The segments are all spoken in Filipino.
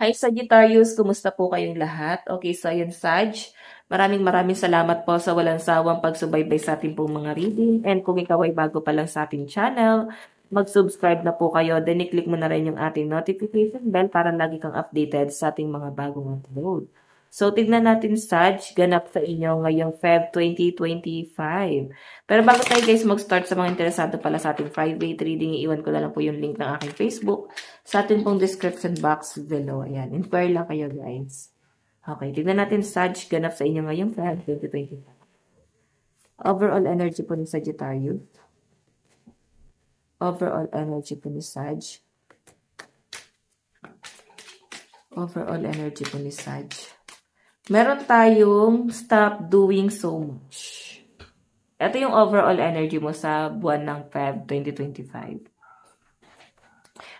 Hi Sagittarius, kumusta po kayong lahat? Okay, so ayun Sag, maraming salamat po sa walang sawang pagsubaybay sa ating pong mga reading. And kung ikaw ay bago pa lang sa ating channel, mag-subscribe na po kayo. Then i-click mo na rin yung ating notification bell para lagi kang updated sa ating mga bagong upload. So tignan natin Sag, ganap sa inyo ngayong Feb 2025. Pero bago tayo guys mag-start sa mga interesado pala sa ating private reading, iiwan ko na lang po yung link ng aking Facebook sa atin pong description box below. Ayan, inquire lang kayo guys. Okay, tignan natin Sag, ganap sa inyo ngayong Feb 2025. Overall energy po ni Sagittarius. Overall energy po ni Sag. Overall energy po ni Sag. Meron tayong stop doing so much. Ito yung overall energy mo sa buwan ng Feb 2025.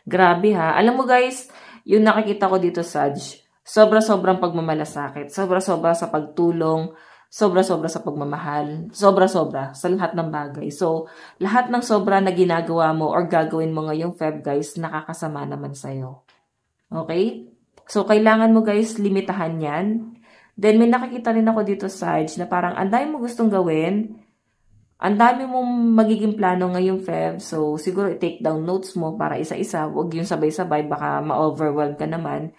Grabe ha. Alam mo guys, yung nakikita ko dito Sag, sobra-sobrang pagmamalasakit, sobra-sobra sa pagtulong, sobra-sobra sa pagmamahal, sobra-sobra sa lahat ng bagay. So, lahat ng sobra na ginagawa mo or gagawin mo ngayong Feb guys, nakakasama naman sa'yo. Okay? So, kailangan mo guys, limitahan yan. Then, may nakikita rin ako dito, Sag, na parang ang dami mo gustong gawin, ang dami mong magiging plano ngayong Feb. So, siguro i-take down notes mo para isa-isa. Huwag yung sabay-sabay, baka ma-overwhelm ka naman.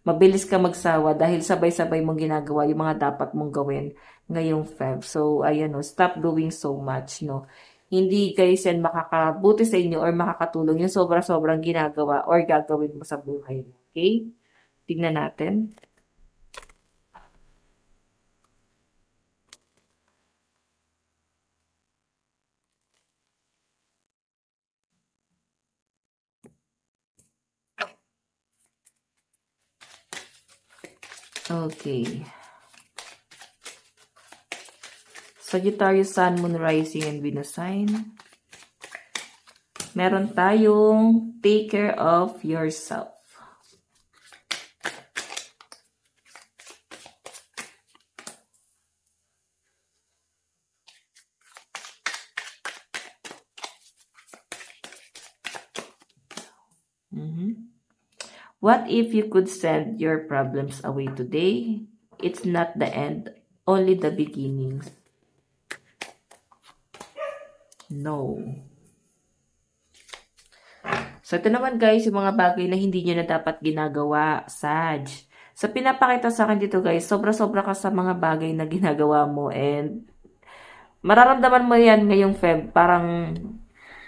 Mabilis ka magsawa dahil sabay-sabay mong ginagawa yung mga dapat mong gawin ngayong Feb. So, ayan o, stop doing so much, no? Hindi guys yan makakabuti sa inyo or makakatulong yung sobra-sobrang ginagawa or gagawin mo sa buhay mo. Okay? Tignan natin. Okay. Sagittarius, Sun, Moon, Rising, and Venus sign. Meron tayong take care of yourself. What if you could send your problems away today? It's not the end, only the beginnings. No. So, ito naman guys, yung mga bagay na hindi nyo na dapat ginagawa, Sag. So, pinapakita sa akin dito guys, sobra-sobra ka sa mga bagay na ginagawa mo and mararamdaman mo yan ngayong Feb, parang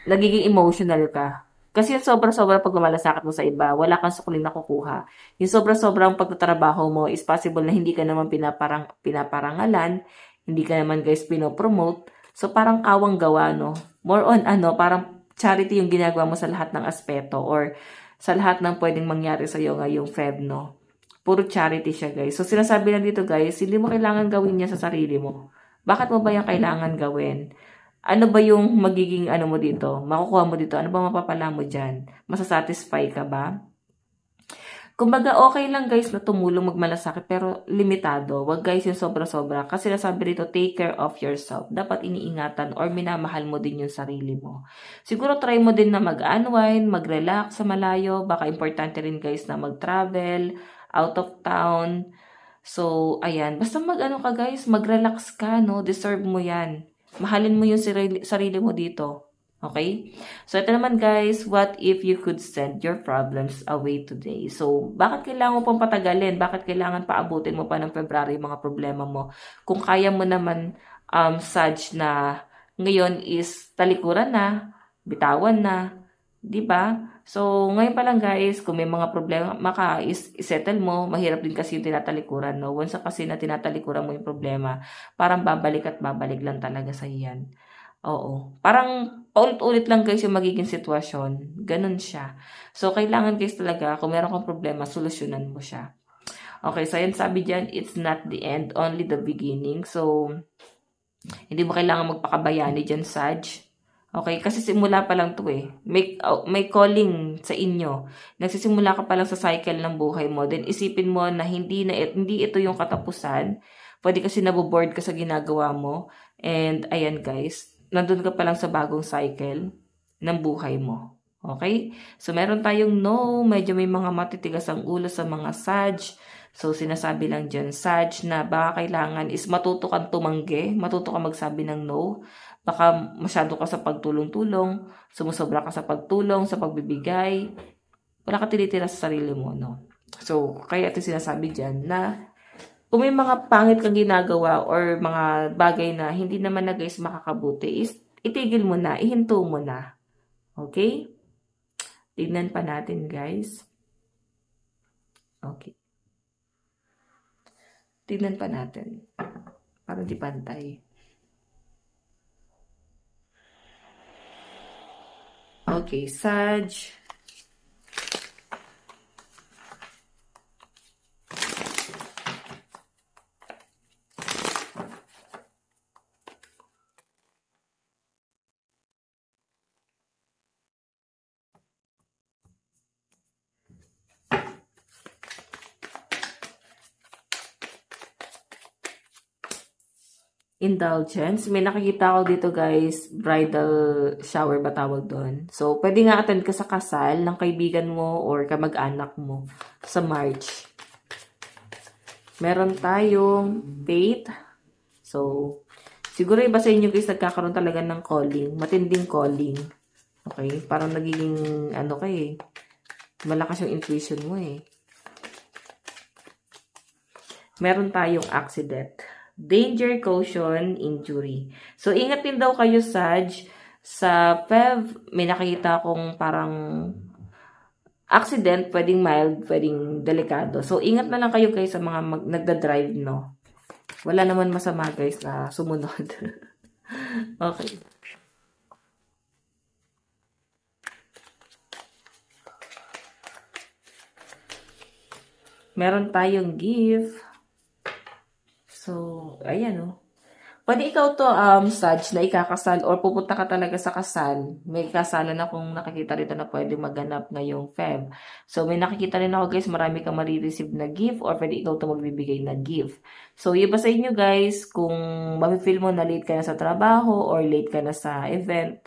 nagiging emotional ka. Kasi yung sobra-sobra pagmamalasakit mo sa iba, wala kang sukuling nakukuha. Yung sobra-sobrang pagtatrabaho mo is possible na hindi ka naman pinaparangalan, hindi ka naman guys pinopromote. So parang kawang gawa, no? More on parang charity yung ginagawa mo sa lahat ng aspeto or sa lahat ng pwedeng mangyari sa'yo ngayong Feb, no? Puro charity siya guys. So sinasabi lang dito guys, hindi mo kailangan gawin niya sa sarili mo. Bakit mo ba yung kailangan gawin? Ano ba yung magiging mo dito? Makukuha mo dito? Ano ba mapapala mo dyan? Masasatisfy ka ba? Kumbaga, okay lang guys na tumulong magmalasakit pero limitado. Wag guys yung sobra-sobra. Kasi nasabi dito, take care of yourself. Dapat iniingatan or minamahal mo din yung sarili mo. Siguro try mo din na mag-unwind, mag-relax sa malayo. Baka importante rin guys na mag-travel, out of town. So, ayan. Basta ka guys, mag-relax ka, no? Deserve mo yan. Mahalin mo yung sarili mo dito. Okay? So, ito naman guys, what if you could send your problems away today? So, bakit kailangan mo pang patagalin? Bakit kailangan paabutin mo pa ng February yung mga problema mo? Kung kaya mo naman, Sag, na ngayon is talikuran na, bitawan na, di ba? So, ngayon pa lang guys, kung may mga problema ka, isettle mo. Mahirap din kasi yung tinatalikuran, no? Once kasi na tinatalikuran mo yung problema, parang babalik at babalik lang talaga sa iyan. Oo. Parang paulit-ulit lang guys yung magiging sitwasyon. Ganun siya. So, kailangan guys talaga, kung meron kang problema, solusyonan mo siya. Okay, so yan sabi dyan, it's not the end, only the beginning. So, hindi mo kailangan magpakabayani dyan, Sag. Okay, kasi simula pa lang to eh. May calling sa inyo. Nagsisimula ka pa lang sa cycle ng buhay mo. Then isipin mo na hindi ito yung katapusan. Pwede kasi naboboard ka sa ginagawa mo. And ayan guys, nandun ka pa lang sa bagong cycle ng buhay mo. Okay? So, meron tayong no, medyo may mga matitigas ang ulo sa mga Sag. So, sinasabi lang dyan, Sag, na baka kailangan is matuto kang tumanggi, matuto kang magsabi ng no. Baka masyado ka sa pagtulong-tulong, sumusobra ka sa pagtulong, sa pagbibigay, wala ka tinitira sa sarili mo, no? So, kaya ito sinasabi dyan na kung may mga pangit kang ginagawa or mga bagay na hindi naman na guys makakabuti, is itigil mo na, ihinto mo na. Okay? Tignan pa natin guys. Okay. Tignan pa natin. Para di pantay. Okay, Sag. Indulgence. May nakikita ko dito guys, bridal shower ba tawag doon. So, pwede nga attend ka sa kasal ng kaibigan mo or kamag-anak mo sa March. Meron tayong faith. So, siguro iba sa inyo guys nagkakaroon talaga ng calling, matinding calling. Okay? Parang nagiging ano kay malakas yung intuition mo eh. Meron tayong accident. Danger, caution, injury. So, ingat din daw kayo, Sag. Sa Fev, may nakikita akong parang accident, pwedeng mild, pwedeng delikado. So, ingat na lang kayo guys sa mga nagda-drive, no? Wala naman masama guys na sumunod. Okay. Meron tayong gift. So, ayan o. Pwede ikaw to, Sag, na ikakasal or pupunta ka talaga sa kasal. May kasalan akong nakikita rito na pwede maganap ngayong Feb. So, may nakikita rin ako guys, marami kang marireceive na gift or pwede ikaw to magbibigay na gift. So, iba sa inyo guys, kung mafe-feel mo na late ka na sa trabaho or late ka na sa event,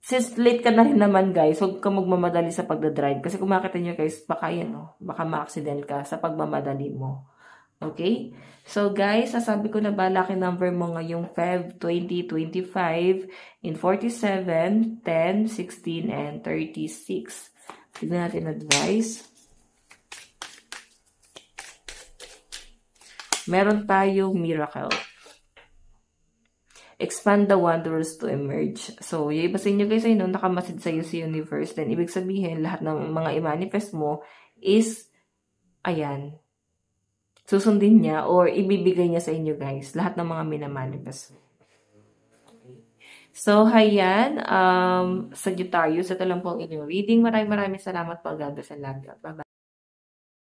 since late ka na rin naman guys, huwag ka magmamadali sa pagdadrive. Kasi kung makita nyo guys, baka yan o, baka ma-accident ka sa pagmamadali mo. Okay? So, guys, nasabi ko na ba, lucky number mo ngayong Feb 2025 in 47, 10, 16, and 36. Tignan natin advice. Meron tayong miracle. Expand the wonders to emerge. So, yung iba sa inyo guys ay nakamasid sa'yo si universe. Then, ibig sabihin, lahat ng mga i-manifest mo is, ayan, susundin niya or ibibigay niya sa inyo guys. Lahat ng mga minamanifest. So, hayan, Sagittarius, ito lang po ang inyong reading. Maraming salamat po. God bless and love you. Bye-bye.